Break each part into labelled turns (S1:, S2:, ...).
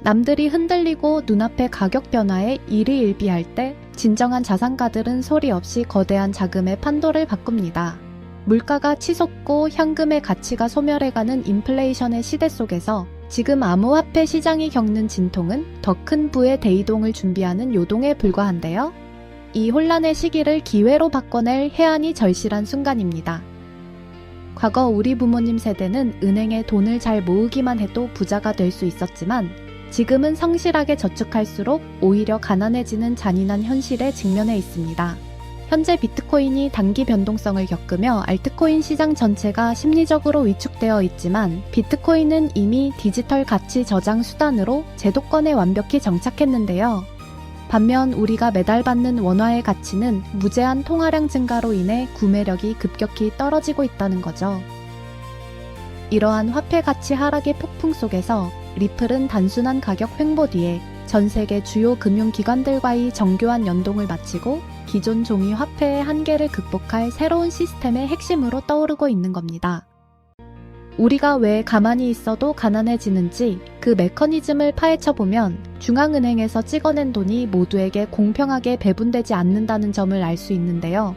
S1: 남들이 흔들리고 눈앞의 가격 변화에 일희일비할 때 진정한 자산가들은 소리 없이 거대한 자금의 판도를 바꿉니다. 물가가 치솟고 현금의 가치가 소멸해가는 인플레이션의 시대 속에서 지금 암호화폐 시장이 겪는 진통은 더 큰 부의 대이동을 준비하는 요동에 불과한데요. 이 혼란의 시기를 기회로 바꿔낼 해안이 절실한 순간입니다. 과거 우리 부모님 세대는 은행에 돈을 잘 모으기만 해도 부자가 될 수 있었지만 지금은 성실하게 저축할수록 오히려 가난해지는 잔인한 현실에 직면해 있습니다. 현재 비트코인이 단기 변동성을 겪으며 알트코인 시장 전체가 심리적으로 위축되어 있지만 비트코인은 이미 디지털 가치 저장 수단으로 제도권에 완벽히 정착했는데요. 반면 우리가 매달 받는 원화의 가치는 무제한 통화량 증가로 인해 구매력이 급격히 떨어지고 있다는 거죠. 이러한 화폐 가치 하락의 폭풍 속에서 리플은 단순한 가격 횡보 뒤에 전 세계 주요 금융기관들과의 정교한 연동을 마치고 기존 종이 화폐의 한계를 극복할 새로운 시스템의 핵심으로 떠오르고 있는 겁니다. 우리가 왜 가만히 있어도 가난해지는지 그 메커니즘을 파헤쳐보면 중앙은행에서 찍어낸 돈이 모두에게 공평하게 배분되지 않는다는 점을 알 수 있는데요.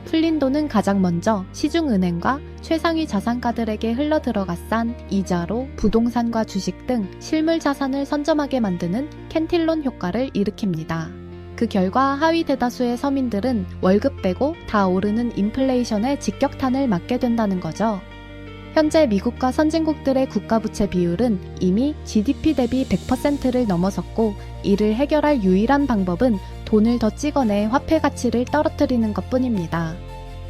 S1: 풀린 돈은 가장 먼저 시중은행과 최상위 자산가들에게 흘러들어가 싼 이자로 부동산과 주식 등 실물 자산을 선점하게 만드는 캔틸론 효과를 일으킵니다. 그 결과 하위 대다수의 서민들은 월급 빼고 다 오르는 인플레이션의 직격탄을 맞게 된다는 거죠. 현재 미국과 선진국들의 국가부채 비율은 이미 GDP 대비 100%를 넘어섰고 이를 해결할 유일한 방법은 돈을 더 찍어내 화폐 가치를 떨어뜨리는 것뿐입니다.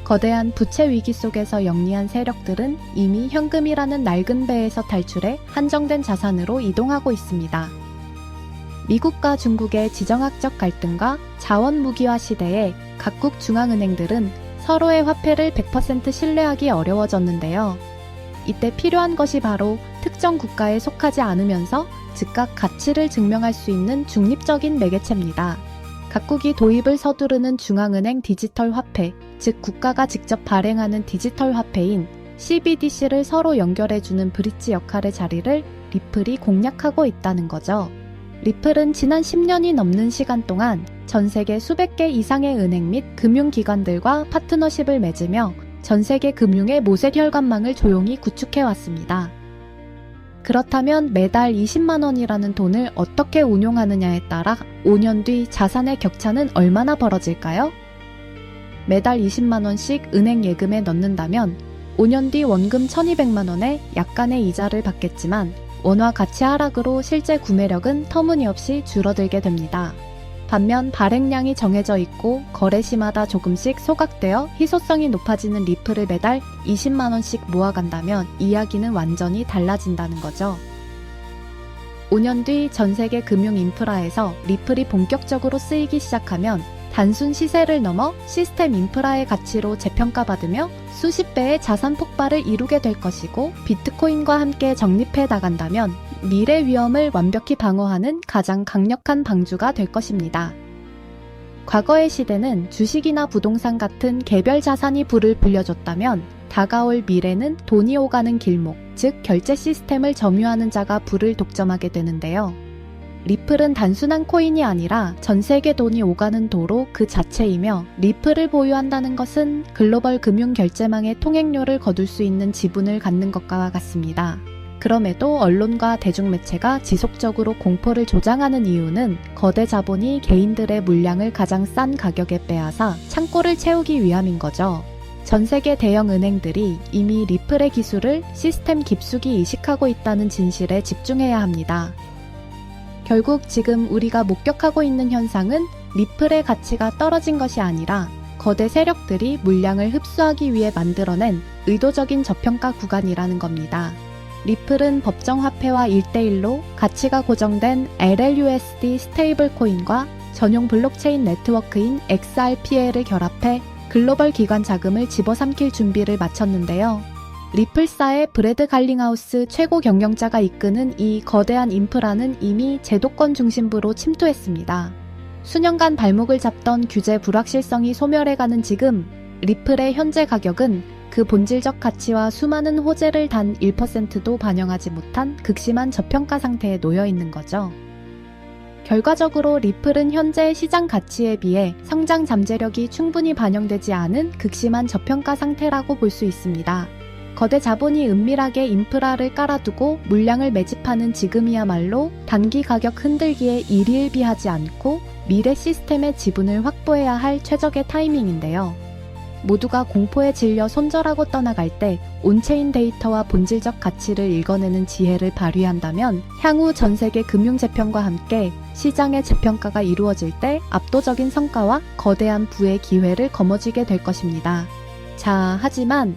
S1: 거대한 부채 위기 속에서 영리한 세력들은 이미 현금이라는 낡은 배에서 탈출해 한정된 자산으로 이동하고 있습니다. 미국과 중국의 지정학적 갈등과 자원 무기화 시대에 각국 중앙은행들은 서로의 화폐를 100% 신뢰하기 어려워졌는데요. 이때 필요한 것이 바로 특정 국가에 속하지 않으면서 즉각 가치를 증명할 수 있는 중립적인 매개체입니다. 각국이 도입을 서두르는 중앙은행 디지털 화폐, 즉 국가가 직접 발행하는 디지털 화폐인 CBDC를 서로 연결해주는 브릿지 역할의 자리를 리플이 공략하고 있다는 거죠. 리플은 지난 10년이 넘는 시간 동안 전 세계 수백 개 이상의 은행 및 금융기관들과 파트너십을 맺으며 전 세계 금융의 모색 혈관망을 조용히 구축해왔습니다. 그렇다면 매달 20만 원이라는 돈을 어떻게 운용하느냐에 따라 5년 뒤 자산의 격차는 얼마나 벌어질까요? 매달 20만 원씩 은행 예금에 넣는다면 5년 뒤 원금 1200만 원에 약간의 이자를 받겠지만 원화 가치 하락으로 실제 구매력은 터무니없이 줄어들게 됩니다. 반면 발행량이 정해져 있고 거래 시마다 조금씩 소각되어 희소성이 높아지는 리플을 매달 20만원씩 모아간다면 이야기는 완전히 달라진다는 거죠. 5년 뒤 전 세계 금융 인프라에서 리플이 본격적으로 쓰이기 시작하면 단순 시세를 넘어 시스템 인프라의 가치로 재평가받으며 수십 배의 자산 폭발을 이루게 될 것이고 비트코인과 함께 정립해 나간다면 미래 위험을 완벽히 방어하는 가장 강력한 방주가 될 것입니다. 과거의 시대는 주식이나 부동산 같은 개별 자산이 불을 불려줬다면 다가올 미래는 돈이 오가는 길목, 즉 결제 시스템을 점유하는 자가 불을 독점하게 되는데요. 리플은 단순한 코인이 아니라 전 세계 돈이 오가는 도로 그 자체이며 리플을 보유한다는 것은 글로벌 금융 결제망의 통행료를 거둘 수 있는 지분을 갖는 것과 같습니다. 그럼에도 언론과 대중매체가 지속적으로 공포를 조장하는 이유는 거대 자본이 개인들의 물량을 가장 싼 가격에 빼앗아 창고를 채우기 위함인 거죠. 전 세계 대형 은행들이 이미 리플의 기술을 시스템 깊숙이 이식하고 있다는 진실에 집중해야 합니다. 결국 지금 우리가 목격하고 있는 현상은 리플의 가치가 떨어진 것이 아니라 거대 세력들이 물량을 흡수하기 위해 만들어낸 의도적인 저평가 구간이라는 겁니다. 리플은 법정화폐와 1대1로 가치가 고정된 LLUSD 스테이블 코인과 전용 블록체인 네트워크인 XRPL을 결합해 글로벌 기관 자금을 집어삼킬 준비를 마쳤는데요. 리플사의 브래드 갈링하우스 최고 경영자가 이끄는 이 거대한 인프라는 이미 제도권 중심부로 침투했습니다. 수년간 발목을 잡던 규제 불확실성이 소멸해가는 지금 리플의 현재 가격은 그 본질적 가치와 수많은 호재를 단 1%도 반영하지 못한 극심한 저평가 상태에 놓여 있는 거죠. 결과적으로 리플은 현재의 시장 가치에 비해 성장 잠재력이 충분히 반영되지 않은 극심한 저평가 상태라고 볼 수 있습니다. 거대 자본이 은밀하게 인프라를 깔아두고 물량을 매집하는 지금이야말로 단기 가격 흔들기에 일희일비하지 않고 미래 시스템의 지분을 확보해야 할 최적의 타이밍인데요. 모두가 공포에 질려 손절하고 떠나갈 때 온체인 데이터와 본질적 가치를 읽어내는 지혜를 발휘한다면 향후 전 세계 금융 재평과 함께 시장의 재평가가 이루어질 때 압도적인 성과와 거대한 부의 기회를 거머쥐게 될 것입니다. 자, 하지만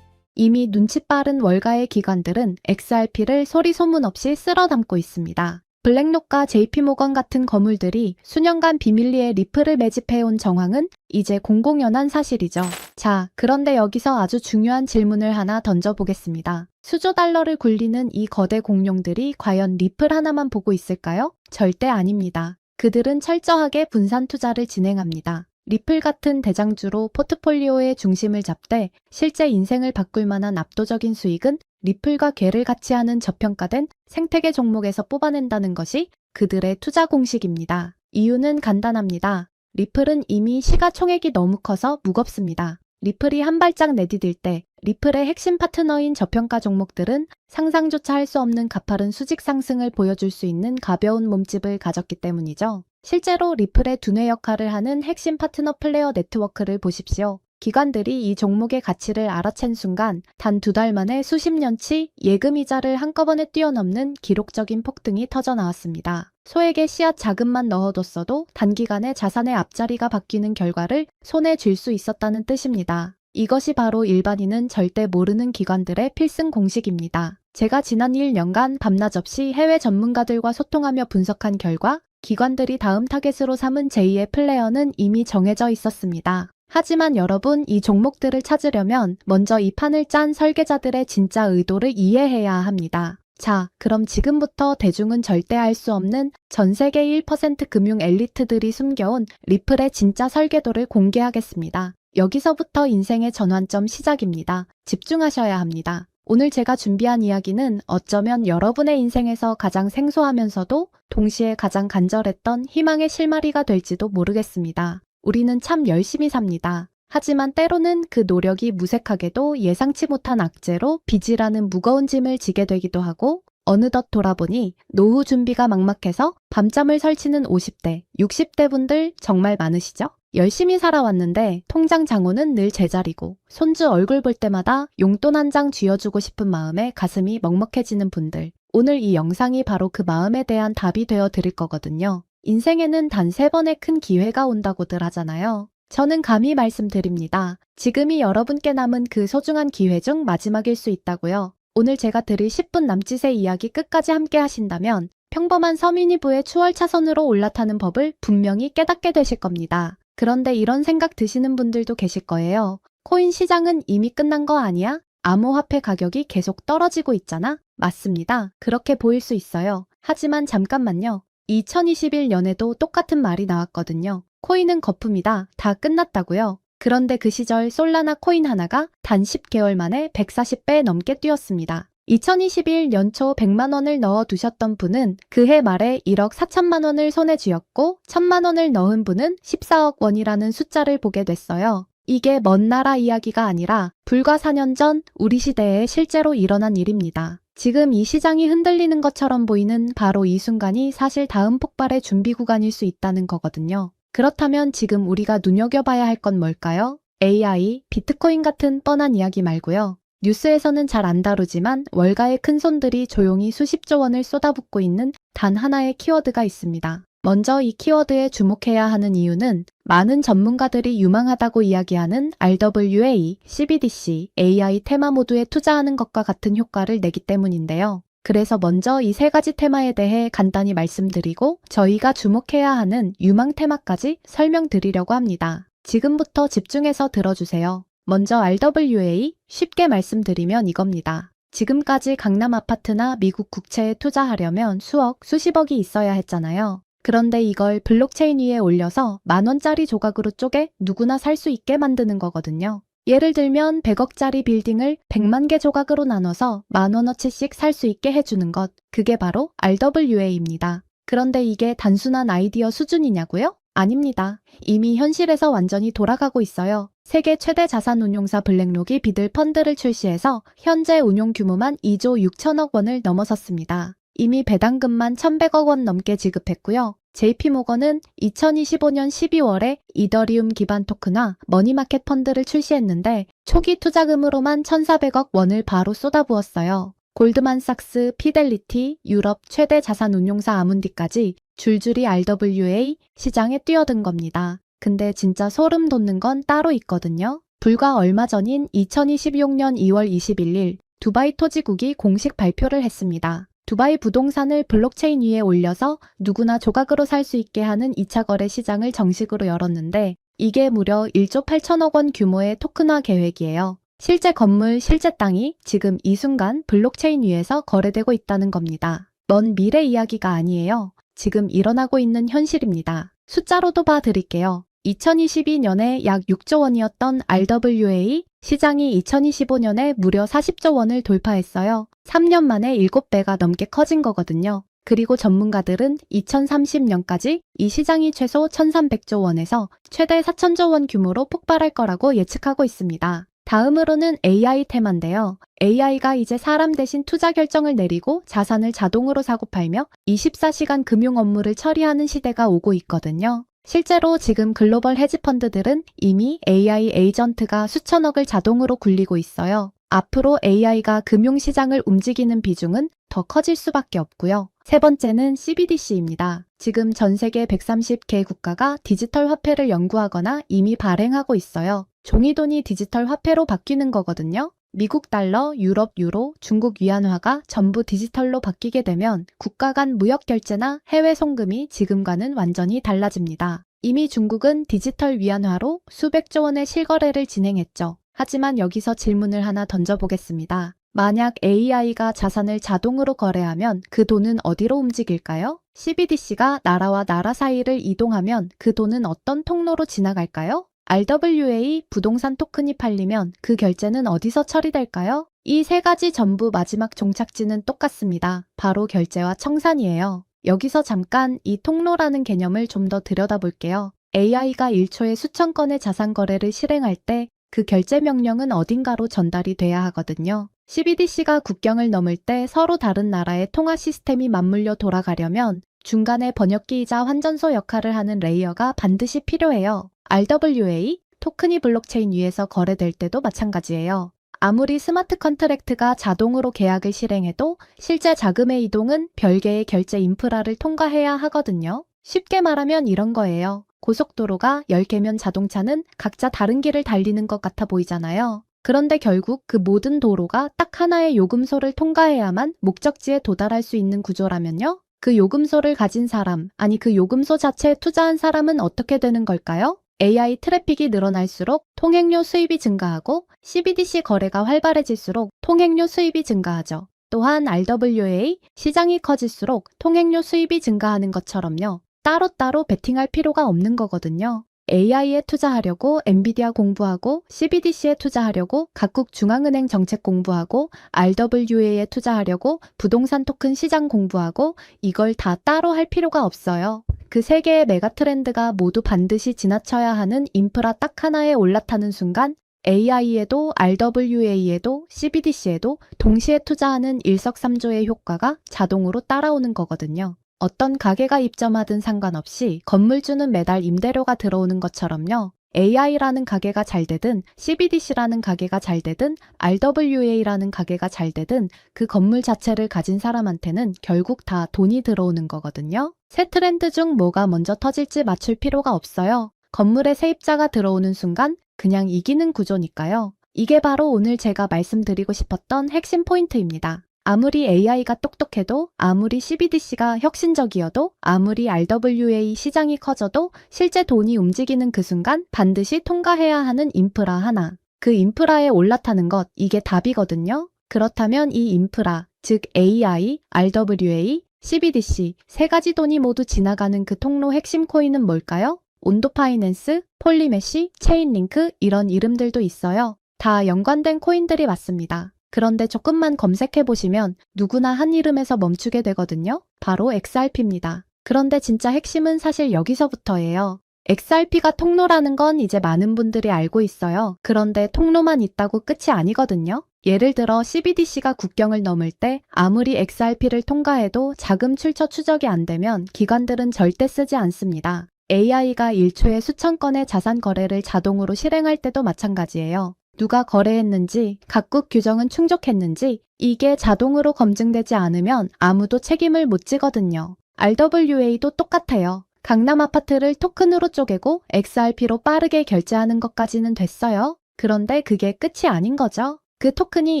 S1: 이미 눈치 빠른 월가의 기관들은 XRP를 소리 소문 없이 쓸어 담고 있습니다. 블랙록과 JP모건 같은 거물들이 수년간 비밀리에 리플을 매집해온 정황은 이제 공공연한 사실이죠. 자, 그런데 여기서 아주 중요한 질문을 하나 던져보겠습니다. 수조 달러를 굴리는 이 거대 공룡들이 과연 리플 하나만 보고 있을까요? 절대 아닙니다. 그들은 철저하게 분산 투자를 진행합니다. 리플 같은 대장주로 포트폴리오의 중심을 잡되 실제 인생을 바꿀 만한 압도적인 수익은 리플과 궤를 같이 하는 저평가된 생태계 종목에서 뽑아낸다는 것이 그들의 투자 공식입니다. 이유는 간단합니다. 리플은 이미 시가총액이 너무 커서 무겁습니다. 리플이 한 발짝 내디딜 때 리플의 핵심 파트너인 저평가 종목들은 상상조차 할 수 없는 가파른 수직 상승을 보여줄 수 있는 가벼운 몸집을 가졌기 때문이죠. 실제로 리플의 두뇌 역할을 하는 핵심 파트너 플레이어 네트워크를 보십시오. 기관들이 이 종목의 가치를 알아챈 순간 단 2달 만에 수십 년치 예금 이자를 한꺼번에 뛰어넘는 기록적인 폭등이 터져 나왔습니다. 소액의 씨앗 자금만 넣어뒀어도 단기간에 자산의 앞자리가 바뀌는 결과를 손에 쥘 수 있었다는 뜻입니다. 이것이 바로 일반인은 절대 모르는 기관들의 필승 공식입니다. 제가 지난 1년간 밤낮 없이 해외 전문가들과 소통하며 분석한 결과 기관들이 다음 타겟으로 삼은 제2의 플레이어는 이미 정해져 있었습니다. 하지만 여러분, 이 종목들을 찾으려면 먼저 이 판을 짠 설계자들의 진짜 의도를 이해해야 합니다. 자, 그럼 지금부터 대중은 절대 알 수 없는 전 세계 1% 금융 엘리트들이 숨겨온 리플의 진짜 설계도를 공개하겠습니다. 여기서부터 인생의 전환점 시작입니다. 집중하셔야 합니다. 오늘 제가 준비한 이야기는 어쩌면 여러분의 인생에서 가장 생소하면서도 동시에 가장 간절했던 희망의 실마리가 될지도 모르겠습니다. 우리는 참 열심히 삽니다. 하지만 때로는 그 노력이 무색하게도 예상치 못한 악재로 빚이라는 무거운 짐을 지게 되기도 하고 어느덧 돌아보니 노후 준비가 막막해서 밤잠을 설치는 50대, 60대 분들 정말 많으시죠? 열심히 살아왔는데 통장 잔고는 늘 제자리고 손주 얼굴 볼 때마다 용돈 한 장 쥐어주고 싶은 마음에 가슴이 먹먹해지는 분들. 오늘 이 영상이 바로 그 마음에 대한 답이 되어 드릴 거거든요. 인생에는 단 3번의 큰 기회가 온다고들 하잖아요. 저는 감히 말씀드립니다. 지금이 여러분께 남은 그 소중한 기회 중 마지막일 수 있다고요. 오늘 제가 드릴 10분 남짓의 이야기 끝까지 함께 하신다면 평범한 서민이 부의 추월 차선으로 올라타는 법을 분명히 깨닫게 되실 겁니다. 그런데 이런 생각 드시는 분들도 계실 거예요. 코인 시장은 이미 끝난 거 아니야? 암호화폐 가격이 계속 떨어지고 있잖아? 맞습니다. 그렇게 보일 수 있어요. 하지만 잠깐만요. 2021년에도 똑같은 말이 나왔거든요. 코인은 거품이다. 다 끝났다고요. 그런데 그 시절 솔라나 코인 하나가 단 10개월 만에 140배 넘게 뛰었습니다. 2021 연초 100만 원을 넣어두셨던 분은 그해 말에 1억 4천만 원을 손에 쥐었고 1,000만 원을 넣은 분은 14억 원이라는 숫자를 보게 됐어요. 이게 먼 나라 이야기가 아니라 불과 4년 전 우리 시대에 실제로 일어난 일입니다. 지금 이 시장이 흔들리는 것처럼 보이는 바로 이 순간이 사실 다음 폭발의 준비 구간일 수 있다는 거거든요. 그렇다면 지금 우리가 눈여겨봐야 할 건 뭘까요? AI, 비트코인 같은 뻔한 이야기 말고요. 뉴스에서는 잘 안 다루지만 월가의 큰손들이 조용히 수십조 원을 쏟아붓고 있는 단 하나의 키워드가 있습니다. 먼저 이 키워드에 주목해야 하는 이유는 많은 전문가들이 유망하다고 이야기하는 RWA, CBDC, AI 테마 모두에 투자하는 것과 같은 효과를 내기 때문인데요. 그래서 먼저 이 3가지 테마에 대해 간단히 말씀드리고 저희가 주목해야 하는 유망 테마까지 설명드리려고 합니다. 지금부터 집중해서 들어주세요. 먼저 RWA, 쉽게 말씀드리면 이겁니다. 지금까지 강남 아파트나 미국 국채에 투자하려면 수억, 수십억이 있어야 했잖아요. 그런데 이걸 블록체인 위에 올려서 10,000원짜리 조각으로 쪼개 누구나 살 수 있게 만드는 거거든요. 예를 들면 100억짜리 빌딩을 100만 개 조각으로 나눠서 10,000원어치씩 살 수 있게 해주는 것, 그게 바로 RWA입니다. 그런데 이게 단순한 아이디어 수준이냐고요? 아닙니다. 이미 현실에서 완전히 돌아가고 있어요. 세계 최대 자산운용사 블랙록이 비들 펀드를 출시해서 현재 운용 규모만 2조 6천억 원을 넘어섰습니다. 이미 배당금만 1,100억 원 넘게 지급했고요. JP모건은 2025년 12월에 이더리움 기반 토큰화 머니마켓 펀드를 출시했는데 초기 투자금으로만 1,400억 원을 바로 쏟아부었어요. 골드만삭스, 피델리티, 유럽 최대 자산운용사 아문디까지 줄줄이 RWA 시장에 뛰어든 겁니다. 근데 진짜 소름 돋는 건 따로 있거든요. 불과 얼마 전인 2026년 2월 21일 두바이 토지국이 공식 발표를 했습니다. 두바이 부동산을 블록체인 위에 올려서 누구나 조각으로 살 수 있게 하는 2차 거래 시장을 정식으로 열었는데 이게 무려 1조 8천억 원 규모의 토큰화 계획이에요. 실제 건물, 실제 땅이 지금 이 순간 블록체인 위에서 거래되고 있다는 겁니다. 먼 미래 이야기가 아니에요. 지금 일어나고 있는 현실입니다. 숫자로도 봐드릴게요. 2022년에 약 6조 원이었던 RWA 시장이 2025년에 무려 40조 원을 돌파했어요. 3년 만에 7배가 넘게 커진 거거든요. 그리고 전문가들은 2030년까지 이 시장이 최소 1,300조 원에서 최대 4,000조 원 규모로 폭발할 거라고 예측하고 있습니다. 다음으로는 AI 테마인데요. AI가 이제 사람 대신 투자 결정을 내리고 자산을 자동으로 사고 팔며 24시간 금융 업무를 처리하는 시대가 오고 있거든요. 실제로 지금 글로벌 헤지펀드들은 이미 AI 에이전트가 수천억을 자동으로 굴리고 있어요. 앞으로 AI가 금융시장을 움직이는 비중은 더 커질 수밖에 없고요. 세 번째는 CBDC입니다. 지금 전 세계 130개 국가가 디지털 화폐를 연구하거나 이미 발행하고 있어요. 종이돈이 디지털 화폐로 바뀌는 거거든요. 미국 달러, 유럽 유로, 중국 위안화가 전부 디지털로 바뀌게 되면 국가 간 무역 결제나 해외 송금이 지금과는 완전히 달라집니다. 이미 중국은 디지털 위안화로 수백조 원의 실거래를 진행했죠. 하지만 여기서 질문을 하나 던져보겠습니다. 만약 AI가 자산을 자동으로 거래하면 그 돈은 어디로 움직일까요? CBDC가 나라와 나라 사이를 이동하면 그 돈은 어떤 통로로 지나갈까요? RWA 부동산 토큰이 팔리면 그 결제는 어디서 처리될까요? 이 세 가지 전부 마지막 종착지는 똑같습니다. 바로 결제와 청산이에요. 여기서 잠깐 이 통로라는 개념을 좀 더 들여다볼게요. AI가 1초에 수천 건의 자산 거래를 실행할 때 그 결제 명령은 어딘가로 전달이 돼야 하거든요. CBDC가 국경을 넘을 때 서로 다른 나라의 통화 시스템이 맞물려 돌아가려면 중간에 번역기이자 환전소 역할을 하는 레이어가 반드시 필요해요. RWA, 토큰이 블록체인 위에서 거래될 때도 마찬가지예요. 아무리 스마트 컨트랙트가 자동으로 계약을 실행해도 실제 자금의 이동은 별개의 결제 인프라를 통과해야 하거든요. 쉽게 말하면 이런 거예요. 고속도로가 10개면 자동차는 각자 다른 길을 달리는 것 같아 보이잖아요. 그런데 결국 그 모든 도로가 딱 하나의 요금소를 통과해야만 목적지에 도달할 수 있는 구조라면요. 그 요금소를 가진 사람, 아니 그 요금소 자체에 투자한 사람은 어떻게 되는 걸까요? AI 트래픽이 늘어날수록 통행료 수입이 증가하고 CBDC 거래가 활발해질수록 통행료 수입이 증가하죠. 또한 RWA 시장이 커질수록 통행료 수입이 증가하는 것처럼요. 따로따로 베팅할 필요가 없는 거거든요. AI에 투자하려고 엔비디아 공부하고 CBDC에 투자하려고 각국 중앙은행 정책 공부하고 RWA에 투자하려고 부동산 토큰 시장 공부하고 이걸 다 따로 할 필요가 없어요. 그 세 개의 메가 트렌드가 모두 반드시 지나쳐야 하는 인프라 딱 하나에 올라타는 순간 AI에도 RWA에도 CBDC에도 동시에 투자하는 일석삼조의 효과가 자동으로 따라오는 거거든요. 어떤 가게가 입점하든 상관없이 건물주는 매달 임대료가 들어오는 것처럼요. AI라는 가게가 잘 되든 CBDC라는 가게가 잘 되든 RWA라는 가게가 잘 되든 그 건물 자체를 가진 사람한테는 결국 다 돈이 들어오는 거거든요. 세 트렌드 중 뭐가 먼저 터질지 맞출 필요가 없어요. 건물에 세입자가 들어오는 순간 그냥 이기는 구조니까요. 이게 바로 오늘 제가 말씀드리고 싶었던 핵심 포인트입니다. 아무리 AI가 똑똑해도, 아무리 CBDC가 혁신적이어도, 아무리 RWA 시장이 커져도 실제 돈이 움직이는 그 순간 반드시 통과해야 하는 인프라 하나. 그 인프라에 올라타는 것, 이게 답이거든요. 그렇다면 이 인프라, 즉 AI, RWA, CBDC 세 가지 돈이 모두 지나가는 그 통로 핵심 코인은 뭘까요? 온도파이낸스, 폴리메시, 체인링크 이런 이름들도 있어요. 다 연관된 코인들이 맞습니다. 그런데 조금만 검색해보시면 누구나 한 이름에서 멈추게 되거든요. 바로 XRP입니다. 그런데 진짜 핵심은 사실 여기서부터예요. XRP가 통로라는 건 이제 많은 분들이 알고 있어요. 그런데 통로만 있다고 끝이 아니거든요. 예를 들어 CBDC가 국경을 넘을 때 아무리 XRP를 통과해도 자금 출처 추적이 안 되면 기관들은 절대 쓰지 않습니다. AI가 1초에 수천 건의 자산 거래를 자동으로 실행할 때도 마찬가지예요. 누가 거래했는지, 각국 규정은 충족했는지 이게 자동으로 검증되지 않으면 아무도 책임을 못 지거든요. RWA도 똑같아요. 강남 아파트를 토큰으로 쪼개고 XRP로 빠르게 결제하는 것까지는 됐어요. 그런데 그게 끝이 아닌 거죠. 그 토큰이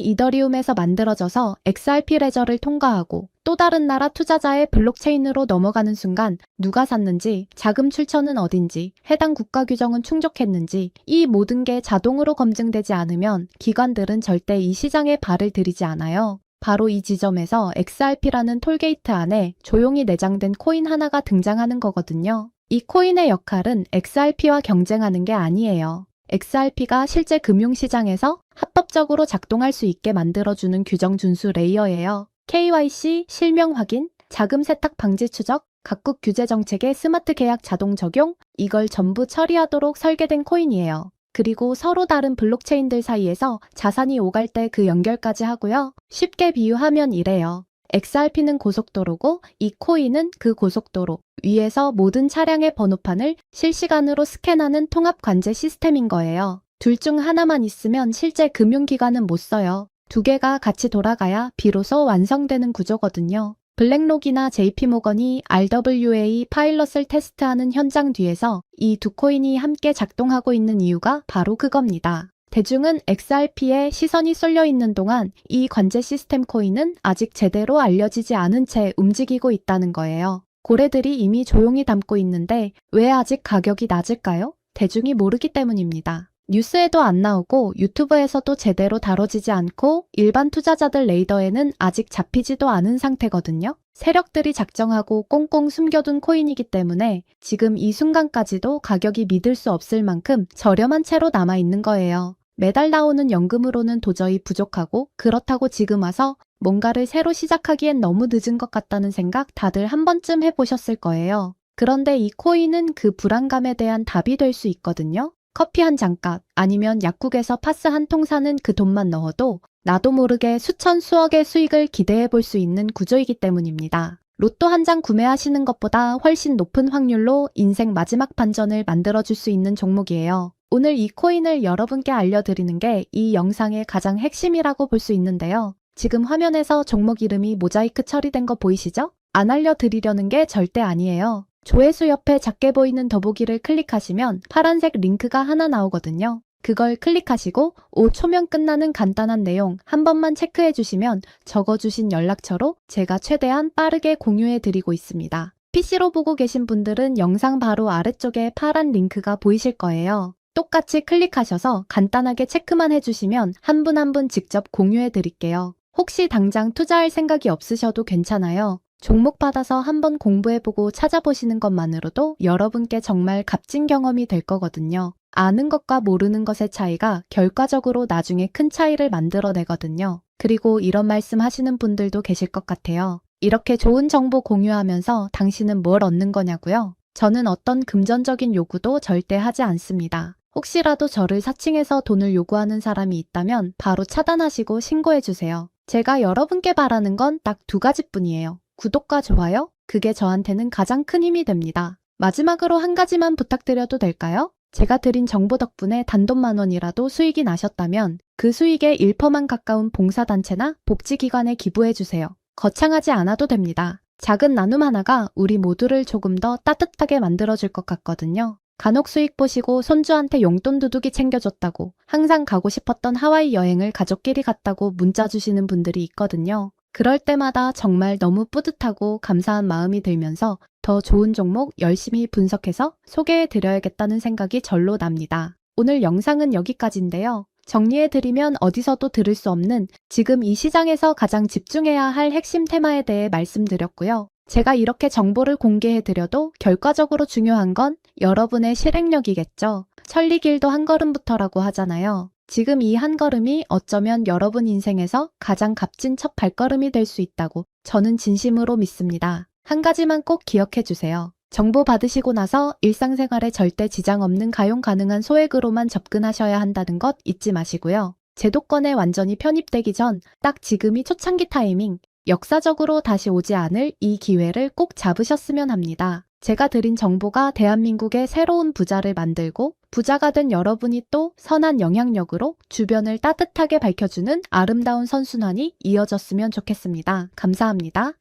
S1: 이더리움에서 만들어져서 XRP 레저를 통과하고 또 다른 나라 투자자의 블록체인으로 넘어가는 순간 누가 샀는지, 자금 출처는 어딘지, 해당 국가 규정은 충족했는지 이 모든 게 자동으로 검증되지 않으면 기관들은 절대 이 시장에 발을 들이지 않아요. 바로 이 지점에서 XRP라는 톨게이트 안에 조용히 내장된 코인 하나가 등장하는 거거든요. 이 코인의 역할은 XRP와 경쟁하는 게 아니에요. XRP가 실제 금융시장에서 합법적으로 작동할 수 있게 만들어주는 규정 준수 레이어예요. KYC, 실명 확인, 자금 세탁 방지 추적, 각국 규제 정책의 스마트 계약 자동 적용, 이걸 전부 처리하도록 설계된 코인이에요. 그리고 서로 다른 블록체인들 사이에서 자산이 오갈 때 그 연결까지 하고요. 쉽게 비유하면 이래요. XRP는 고속도로고 이 코인은 그 고속도로 위에서 모든 차량의 번호판을 실시간으로 스캔하는 통합 관제 시스템인 거예요. 둘 중 하나만 있으면 실제 금융기관은 못 써요. 두 개가 같이 돌아가야 비로소 완성되는 구조거든요. 블랙록이나 JP모건이 RWA 파일럿을 테스트하는 현장 뒤에서 이 두 코인이 함께 작동하고 있는 이유가 바로 그겁니다. 대중은 XRP에 시선이 쏠려 있는 동안 이 관제 시스템 코인은 아직 제대로 알려지지 않은 채 움직이고 있다는 거예요. 고래들이 이미 조용히 담고 있는데 왜 아직 가격이 낮을까요? 대중이 모르기 때문입니다. 뉴스에도 안 나오고 유튜브에서도 제대로 다뤄지지 않고 일반 투자자들 레이더에는 아직 잡히지도 않은 상태거든요. 세력들이 작정하고 꽁꽁 숨겨둔 코인이기 때문에 지금 이 순간까지도 가격이 믿을 수 없을 만큼 저렴한 채로 남아있는 거예요. 매달 나오는 연금으로는 도저히 부족하고 그렇다고 지금 와서 뭔가를 새로 시작하기엔 너무 늦은 것 같다는 생각 다들 한 번쯤 해보셨을 거예요. 그런데 이 코인은 그 불안감에 대한 답이 될 수 있거든요. 커피 한 잔값 아니면 약국에서 파스 한 통 사는 그 돈만 넣어도 나도 모르게 수천 수억의 수익을 기대해 볼 수 있는 구조이기 때문입니다. 로또 한 장 구매하시는 것보다 훨씬 높은 확률로 인생 마지막 반전을 만들어줄 수 있는 종목이에요. 오늘 이 코인을 여러분께 알려드리는 게 이 영상의 가장 핵심이라고 볼 수 있는데요. 지금 화면에서 종목 이름이 모자이크 처리된 거 보이시죠? 안 알려드리려는 게 절대 아니에요. 조회수 옆에 작게 보이는 더보기를 클릭하시면 파란색 링크가 하나 나오거든요. 그걸 클릭하시고 5초면 끝나는 간단한 내용 한 번만 체크해 주시면 적어주신 연락처로 제가 최대한 빠르게 공유해 드리고 있습니다. PC로 보고 계신 분들은 영상 바로 아래쪽에 파란 링크가 보이실 거예요. 똑같이 클릭하셔서 간단하게 체크만 해주시면 한 분 한 분 직접 공유해 드릴게요. 혹시 당장 투자할 생각이 없으셔도 괜찮아요. 종목 받아서 한번 공부해보고 찾아보시는 것만으로도 여러분께 정말 값진 경험이 될 거거든요. 아는 것과 모르는 것의 차이가 결과적으로 나중에 큰 차이를 만들어내거든요. 그리고 이런 말씀 하시는 분들도 계실 것 같아요. 이렇게 좋은 정보 공유하면서 당신은 뭘 얻는 거냐고요? 저는 어떤 금전적인 요구도 절대 하지 않습니다. 혹시라도 저를 사칭해서 돈을 요구하는 사람이 있다면 바로 차단하시고 신고해주세요. 제가 여러분께 바라는 건 딱 두 가지뿐이에요. 구독과 좋아요? 그게 저한테는 가장 큰 힘이 됩니다. 마지막으로 한 가지만 부탁드려도 될까요? 제가 드린 정보 덕분에 단돈 10,000원이라도 수익이 나셨다면 그 수익의 1%만 가까운 봉사단체나 복지기관에 기부해주세요. 거창하지 않아도 됩니다. 작은 나눔 하나가 우리 모두를 조금 더 따뜻하게 만들어줄 것 같거든요. 간혹 수익 보시고 손주한테 용돈 두둑이 챙겨줬다고 항상 가고 싶었던 하와이 여행을 가족끼리 갔다고 문자 주시는 분들이 있거든요. 그럴 때마다 정말 너무 뿌듯하고 감사한 마음이 들면서 더 좋은 종목 열심히 분석해서 소개해드려야겠다는 생각이 절로 납니다. 오늘 영상은 여기까지인데요. 정리해드리면 어디서도 들을 수 없는 지금 이 시장에서 가장 집중해야 할 핵심 테마에 대해 말씀드렸고요. 제가 이렇게 정보를 공개해드려도 결과적으로 중요한 건 여러분의 실행력이겠죠. 천리길도 한 걸음부터라고 하잖아요. 지금 이 한 걸음이 어쩌면 여러분 인생에서 가장 값진 첫 발걸음이 될 수 있다고 저는 진심으로 믿습니다. 한 가지만 꼭 기억해 주세요. 정보 받으시고 나서 일상생활에 절대 지장 없는 가용 가능한 소액으로만 접근하셔야 한다는 것 잊지 마시고요. 제도권에 완전히 편입되기 전 딱 지금이 초창기 타이밍, 역사적으로 다시 오지 않을 이 기회를 꼭 잡으셨으면 합니다. 제가 드린 정보가 대한민국의 새로운 부자를 만들고 부자가 된 여러분이 또 선한 영향력으로 주변을 따뜻하게 밝혀주는 아름다운 선순환이 이어졌으면 좋겠습니다. 감사합니다.